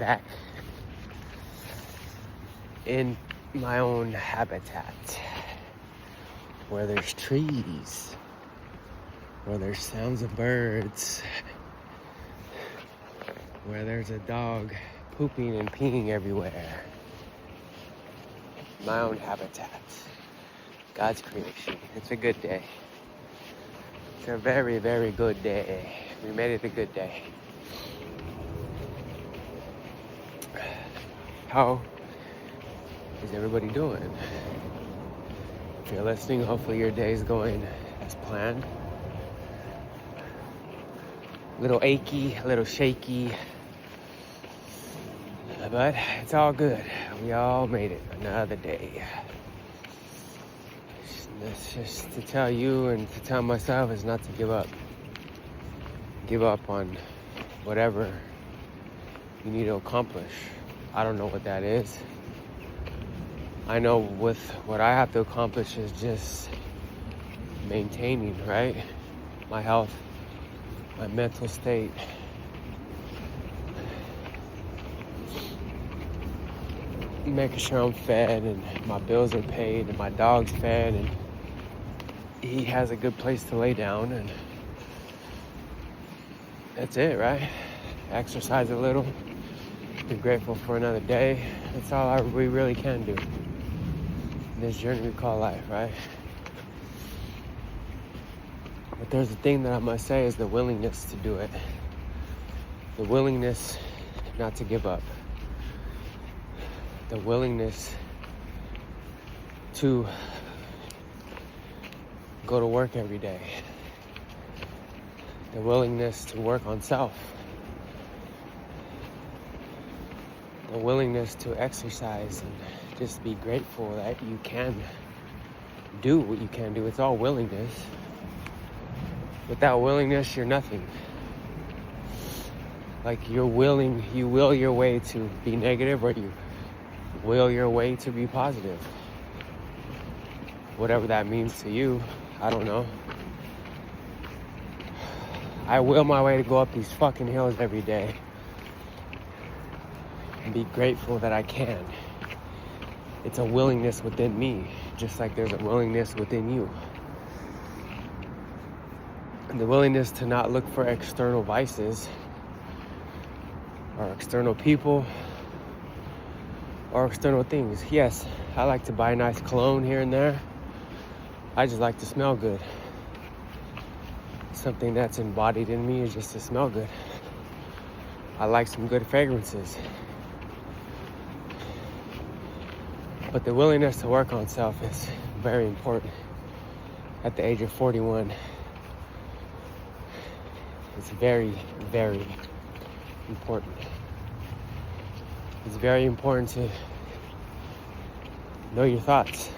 back in my own habitat, where there's trees, where there's sounds of birds, where there's a dog pooping and peeing everywhere. My own habitat, God's creation. It's a good day. It's a very, very good day. We made it a good day. How is everybody doing? If you're listening, hopefully your day is going as planned. A little achy, a little shaky, but it's all good. We all made it another day. It's just to tell you and to tell myself is not to give up. Give up on whatever you need to accomplish. I don't know what that is. I know with what I have to accomplish is just maintaining, right? My health, my mental state. Making sure I'm fed and my bills are paid and my dog's fed and he has a good place to lay down, and that's it, right? Exercise a little. Be grateful for another day. That's all we really can do in this journey we call life, right? But there's a thing that I must say is the willingness to do it. The willingness not to give up. The willingness to go to work every day. The willingness to work on self. The willingness to exercise and just be grateful that you can do what you can do. It's all willingness. Without willingness, you're nothing. Like you will your way to be negative, or you will your way to be positive. Whatever that means to you, I don't know. I will my way to go up these fucking hills every day and be grateful that I can. It's a willingness within me, just like there's a willingness within you. And the willingness to not look for external vices or external people or external things. Yes, I like to buy nice cologne here and there. I just like to smell good. Something that's embodied in me is just to smell good. I like some good fragrances. But the willingness to work on self is very important. At the age of 41, it's very, very important. It's very important to know your thoughts.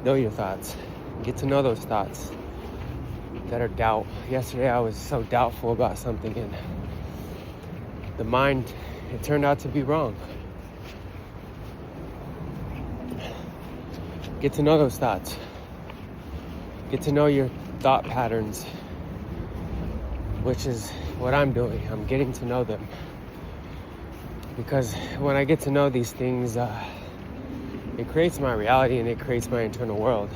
Know your thoughts. Get to know those thoughts that are doubt. Yesterday I was so doubtful about something, and the mind, it turned out to be wrong. Get to know those thoughts. Get to know your thought patterns, which is what I'm doing. I'm getting to know them. Because when I get to know these things, it creates my reality and it creates my internal world.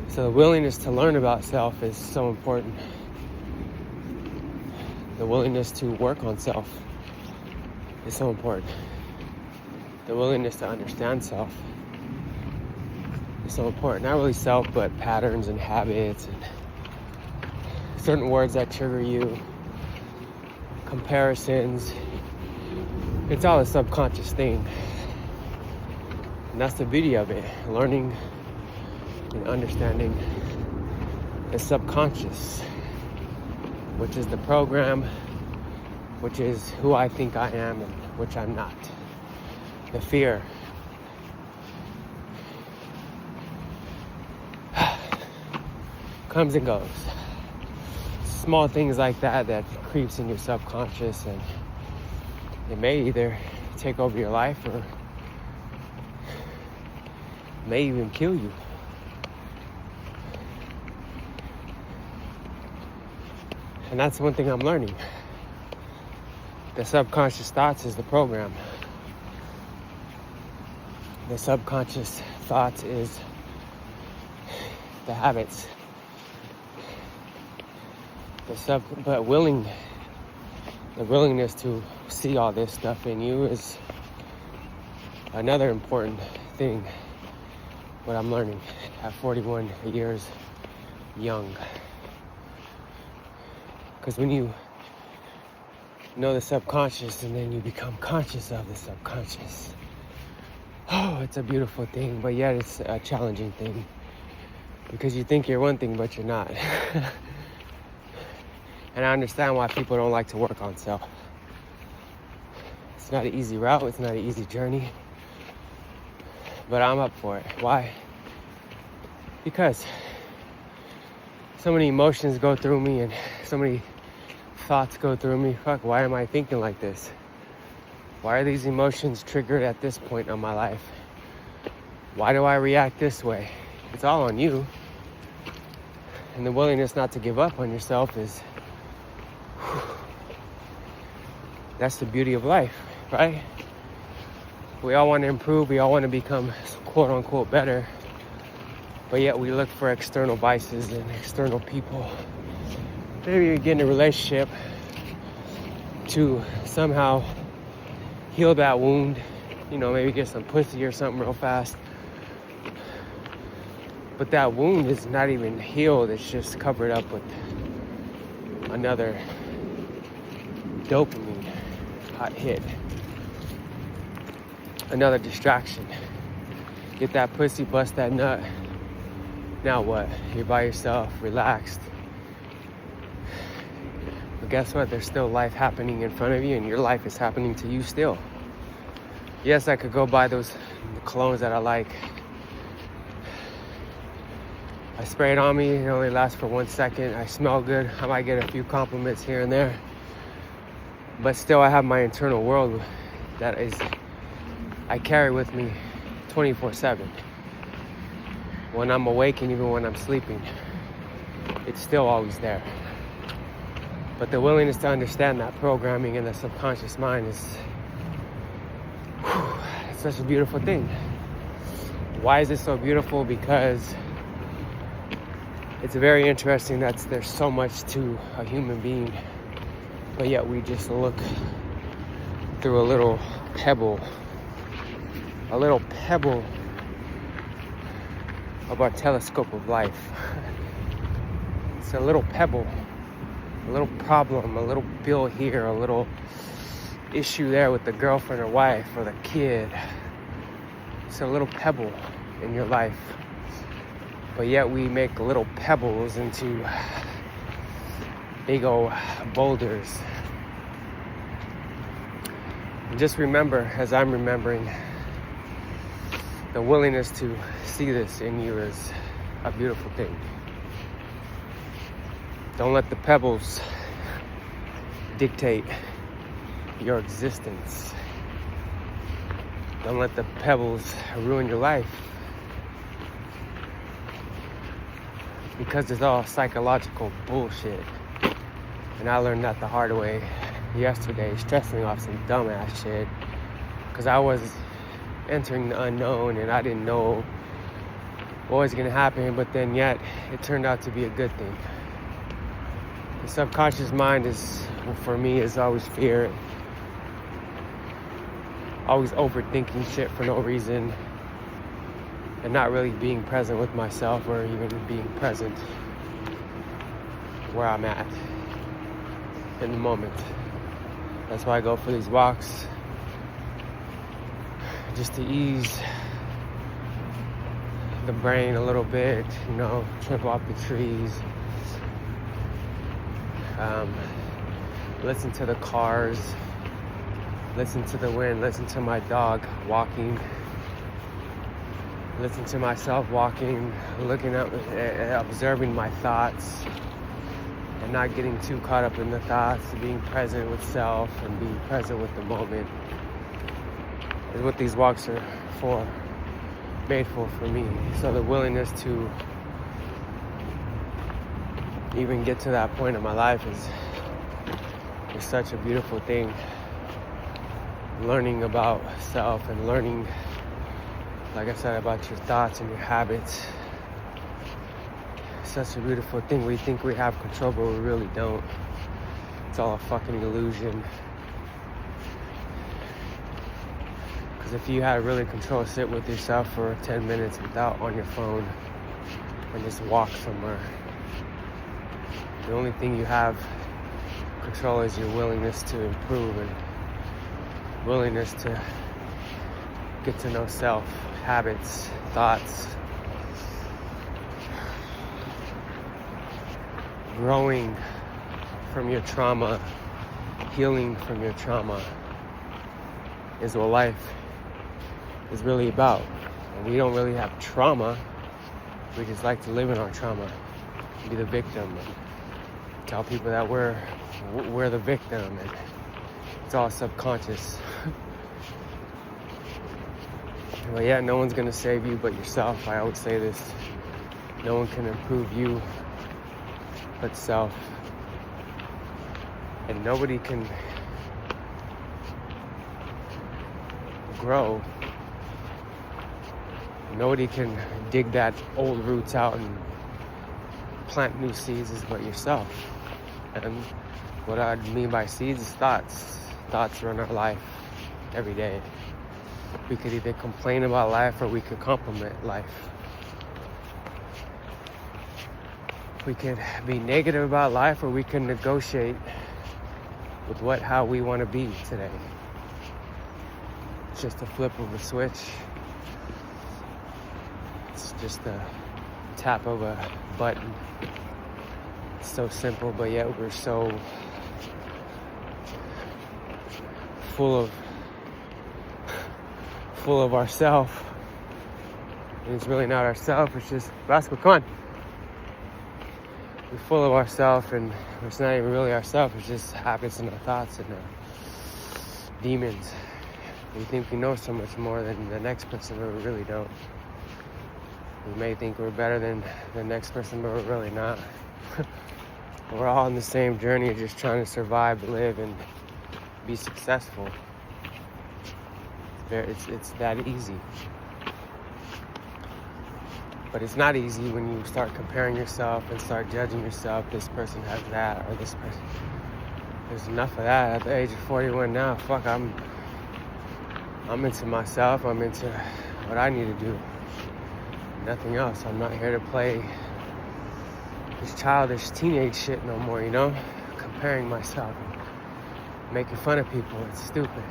So the willingness to learn about self is so important. The willingness to work on self is so important. The willingness to understand self is so important. Not really self, but patterns and habits and certain words that trigger you, comparisons. It's all a subconscious thing. And that's the beauty of it. Learning and understanding the subconscious, which is the program, which is who I think I am and which I'm not. The fear. Comes and goes. Small things like that creeps in your subconscious, and it may either take over your life or may even kill you. And that's one thing I'm learning. The subconscious thoughts is the program. The subconscious thoughts is the habits. The willingness to see all this stuff in you is another important thing, what I'm learning at 41 years young. Because when you know the subconscious and then you become conscious of the subconscious, oh, it's a beautiful thing, but yet it's a challenging thing. Because you think you're one thing, but you're not. And I understand why people don't like to work on self. It's not an easy route, it's not an easy journey. But I'm up for it. Why? Because so many emotions go through me and so many thoughts go through me. Fuck, why am I thinking like this? Why are these emotions triggered at this point in my life? Why do I react this way? It's all on you. And the willingness not to give up on yourself is, that's the beauty of life, right? We all want to improve, we all want to become quote unquote better, but yet we look for external vices and external people. Maybe you get in a relationship to somehow heal that wound, maybe get some pussy or something real fast. But that wound is not even healed, it's just covered up with another dopamine hot hit. Another distraction. Get that pussy, bust that nut. Now what? You're by yourself, relaxed. But guess what? There's still life happening in front of you, and your life is happening to you still. Yes, I could go buy those colognes that I like. I spray it on me, it only lasts for 1 second. I smell good. I might get a few compliments here and there. But still, I have my internal world that I carry with me 24/7. When I'm awake and even when I'm sleeping, it's still always there. But the willingness to understand that programming in the subconscious mind is it's such a beautiful thing. Why is it so beautiful? Because it's very interesting that there's so much to a human being, but yet we just look through a little pebble of our telescope of life. It's a little pebble, a little problem, a little bill here, a little issue there with the girlfriend or wife or the kid. It's a little pebble in your life. But yet we make little pebbles into big old boulders. And just remember, as I'm remembering, the willingness to see this in you is a beautiful thing. Don't let the pebbles dictate your existence. Don't let the pebbles ruin your life. Because it's all psychological bullshit. And I learned that the hard way yesterday, stressing off some dumbass shit. Because I was entering the unknown and I didn't know what was gonna happen, but then yet it turned out to be a good thing. The subconscious mind for me, is always fear. Always overthinking shit for no reason. And not really being present with myself or even being present where I'm at in the moment. That's why I go for these walks, just to ease the brain a little bit, trip off the trees, listen to the cars, listen to the wind, listen to my dog walking, listen to myself walking, looking up, observing my thoughts, and not getting too caught up in the thoughts, being present with self and being present with the moment is what these walks are for, made for me. So the willingness to even get to that point in my life is is such a beautiful thing. Learning about self and learning, like I said, about your thoughts and your habits. It's such a beautiful thing. We think we have control, but we really don't. It's all a fucking illusion. Because if you had really control, sit with yourself for 10 minutes without on your phone and just walk somewhere. The only thing you have control is your willingness to improve and willingness to get to know self, habits, thoughts, growing from your trauma, healing from your trauma is what life is really about. And we don't really have trauma. We just like to live in our trauma, be the victim, and tell people that we're the victim, and it's all subconscious. But yeah, no one's gonna save you but yourself. I always say this: no one can improve you but self, and nobody can grow. Nobody can dig that old roots out and plant new seeds but yourself. And what I mean by seeds is thoughts. Thoughts run our life every day. We could either complain about life or we could compliment life. We could be negative about life or we can negotiate with how we want to be today. It's just a flip of a switch. It's just a tap of a button. It's so simple, but yet we're so full of ourselves. And it's really not ourselves, it's just Vasco, come on. We're full of ourselves and it's not even really ourselves, it's just habits and our thoughts and our demons. We think we know so much more than the next person, but we really don't. We may think we're better than the next person, but we're really not. We're all on the same journey, just trying to survive, live, and be successful. It's that easy. But it's not easy when you start comparing yourself and start judging yourself. This person has that, or this person. There's enough of that at the age of 41 now. Fuck, I'm into myself. I'm into what I need to do. Nothing else. I'm not here to play this childish teenage shit no more, you know? Comparing myself, making fun of people. It's stupid.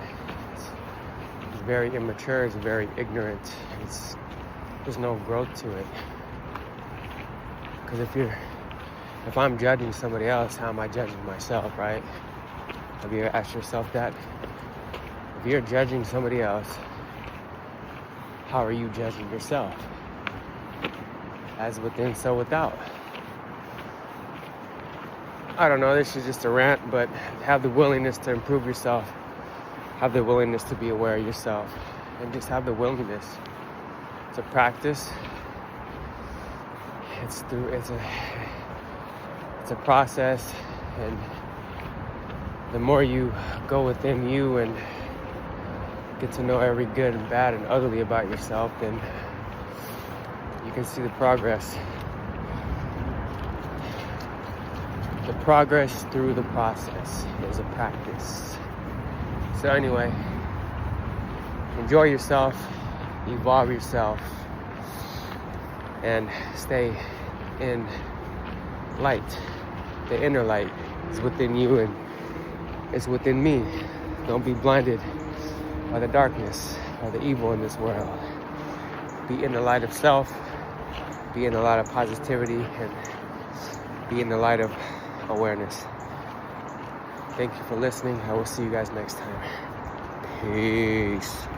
It's very immature. It's very ignorant. There's no growth to it. Because if I'm judging somebody else, how am I judging myself, right? Have you ever asked yourself that? If you're judging somebody else, how are you judging yourself? As within, so without. I don't know, this is just a rant, but have the willingness to improve yourself. Have the willingness to be aware of yourself. And just have the willingness. It's a practice. It's a process, and the more you go within you and get to know every good and bad and ugly about yourself, then you can see the progress. The progress through the process is a practice. So anyway, enjoy yourself, evolve yourself, and stay in light. The inner light is within you and it's within me. Don't be blinded by the darkness or the evil in this world. Be in the light of self, be in the light of positivity, and be in the light of awareness. Thank you for listening. I will see you guys next time. Peace.